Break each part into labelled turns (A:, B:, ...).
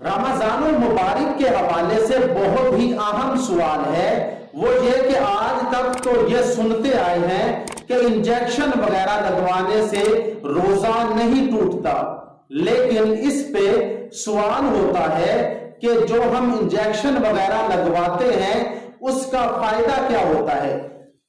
A: رمضان المبارک کے حوالے سے بہت ہی اہم سوال ہے، وہ یہ کہ آج تک تو یہ سنتے آئے ہیں کہ انجیکشن وغیرہ لگوانے سے روزہ نہیں ٹوٹتا، لیکن اس پہ سوال ہوتا ہے کہ جو ہم انجیکشن وغیرہ لگواتے ہیں اس کا فائدہ کیا ہوتا ہے۔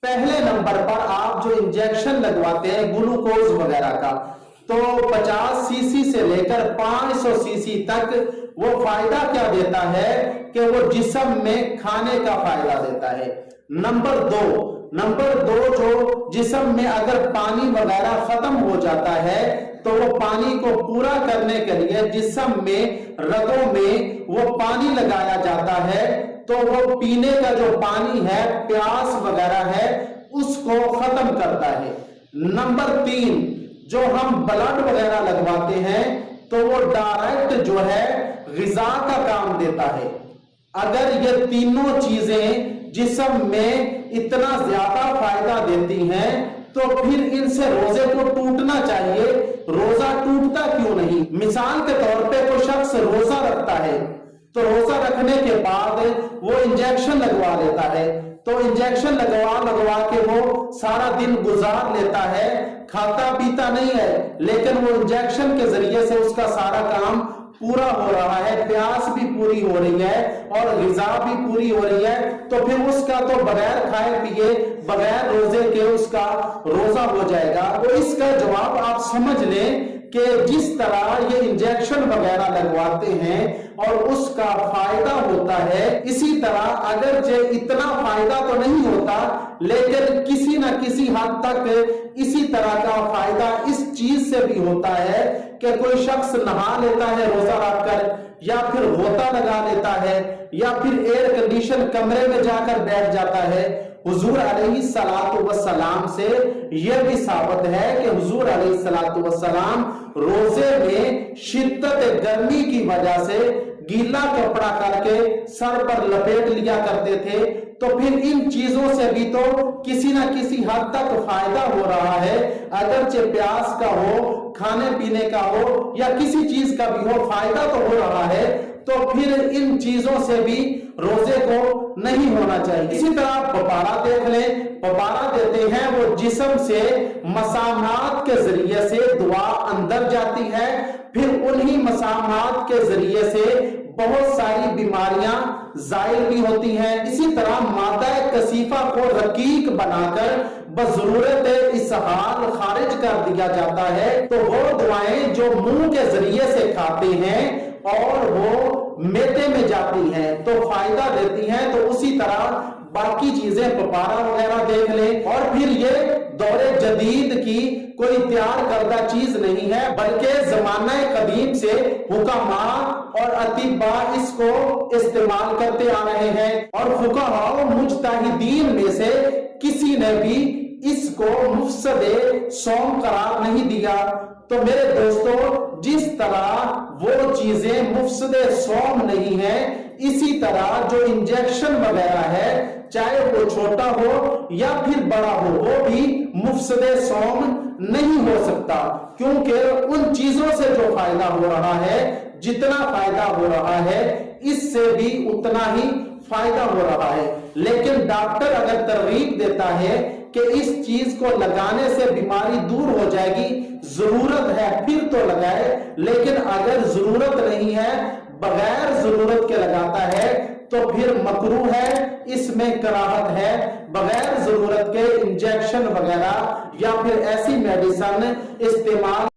A: پہلے نمبر پر آپ جو انجیکشن لگواتے ہیں گلوکوز وغیرہ کا، تو 50 سی سی سے لے کر 500 سی سی تک وہ فائدہ کیا دیتا ہے کہ وہ جسم میں کھانے کا فائدہ دیتا ہے۔ نمبر دو جو جسم میں اگر پانی وغیرہ ختم ہو جاتا ہے تو وہ پانی کو پورا کرنے کے لیے جسم میں رگوں میں وہ پانی لگایا جاتا ہے، تو وہ پینے کا جو پانی ہے، پیاس وغیرہ ہے، اس کو ختم کرتا ہے۔ نمبر 3 جو ہم بلڈ وغیرہ لگواتے ہیں تو وہ ڈائریکٹ جو ہے غذا کا کام دیتا ہے۔ اگر یہ تینوں چیزیں جسم میں اتنا زیادہ فائدہ دیتی ہیں تو پھر ان سے روزے کو ٹوٹنا چاہیے، روزہ ٹوٹتا کیوں نہیں؟ مثال کے طور پہ کوئی شخص روزہ رکھتا ہے تو روزہ رکھنے کے بعد وہ انجیکشن لگوا لیتا ہے، تو انجیکشن لگوا کے وہ سارا دن گزار لیتا ہے، کھاتا پیتا نہیں ہے، لیکن وہ انجیکشن کے ذریعے سے اس کا سارا کام پورا ہو رہا ہے، پیاس بھی پوری ہو رہی ہے اور غذا بھی پوری ہو رہی ہے، تو پھر اس کا تو بغیر کھائے پیے بغیر روزے کے اس کا روزہ ہو جائے گا۔ تو اس کا جواب آپ سمجھ لیں کہ جس طرح یہ انجیکشن وغیرہ لگواتے ہیں اور اس کا فائدہ ہوتا ہے، اسی طرح اگرچہ اتنا فائدہ تو نہیں ہوتا لیکن کسی نہ کسی حد تک اسی طرح کا فائدہ اس چیز سے بھی ہوتا ہے کہ کوئی شخص نہا لیتا ہے روزہ رکھ کر، یا پھر غوطہ لگا لیتا ہے، یا پھر ایئر کنڈیشن کمرے میں جا کر بیٹھ جاتا ہے۔ حضور علیہ السلام سے یہ بھی ثابت ہے کہ حضور علیہ السلام روزے میں شدت گرمی کی وجہ سے گیلا کپڑا کر کے سر پر لپیٹ لیا کرتے تھے، تو پھر ان چیزوں سے بھی تو کسی نہ کسی حد تک فائدہ ہو رہا ہے، اگرچہ پیاس کا ہو، کھانے پینے کا ہو یا کسی چیز کا بھی ہو، فائدہ تو ہو رہا ہے، تو پھر ان چیزوں سے بھی روزے کو نہیں ہونا چاہیے۔ اسی طرح پپارا دیکھ لیں، پپارا دیتے ہیں وہ جسم سے مسامات کے ذریعے سے دعا اندر جاتی ہے، پھر انہی مسامات کے ذریعے سے بہت ساری بیماریاں زائل بھی ہوتی ہیں۔ اسی طرح مادہ کثیفہ کو رقیق بنا کر بضرورت اسہال خارج کر دیا جاتا ہے، تو وہ دعائیں جو منہ کے ذریعے سے کھاتے ہیں اور وہ میدے میں جاتی ہیں تو فائدہ دیتی ہیں، تو اسی طرح باقی چیزیں پپارا وغیرہ دیکھ لیں۔ اور پھر یہ دور جدید کی کوئی تیار کردہ چیز نہیں ہے، بلکہ زمانہ قدیم سے حکماء اور اطباء اس کو استعمال کرتے آ رہے ہیں، اور فقہاء و مجتہدین میں سے کسی نے بھی اس کو مفسد صوم قرار نہیں دیا۔ تو میرے دوستو، جس طرح وہ چیزیں مفسد صوم نہیں ہیں، اسی طرح جو انجیکشن وغیرہ ہے، چاہے وہ چھوٹا ہو یا پھر بڑا ہو، وہ بھی مفسد صوم نہیں ہو سکتا، کیونکہ ان چیزوں سے جو فائدہ ہو رہا ہے، جتنا فائدہ ہو رہا ہے اس سے بھی اتنا ہی فائدہ ہو رہا ہے۔ لیکن ڈاکٹر اگر ترغیب دیتا ہے کہ اس چیز کو لگانے سے بیماری دور ہو جائے گی، ضرورت ہے پھر تو لگائے، لیکن اگر ضرورت نہیں ہے، بغیر ضرورت کے لگاتا ہے تو پھر مکروہ ہے، اس میں کراہت ہے۔ بغیر ضرورت کے انجیکشن وغیرہ یا پھر ایسی میڈیسن استعمال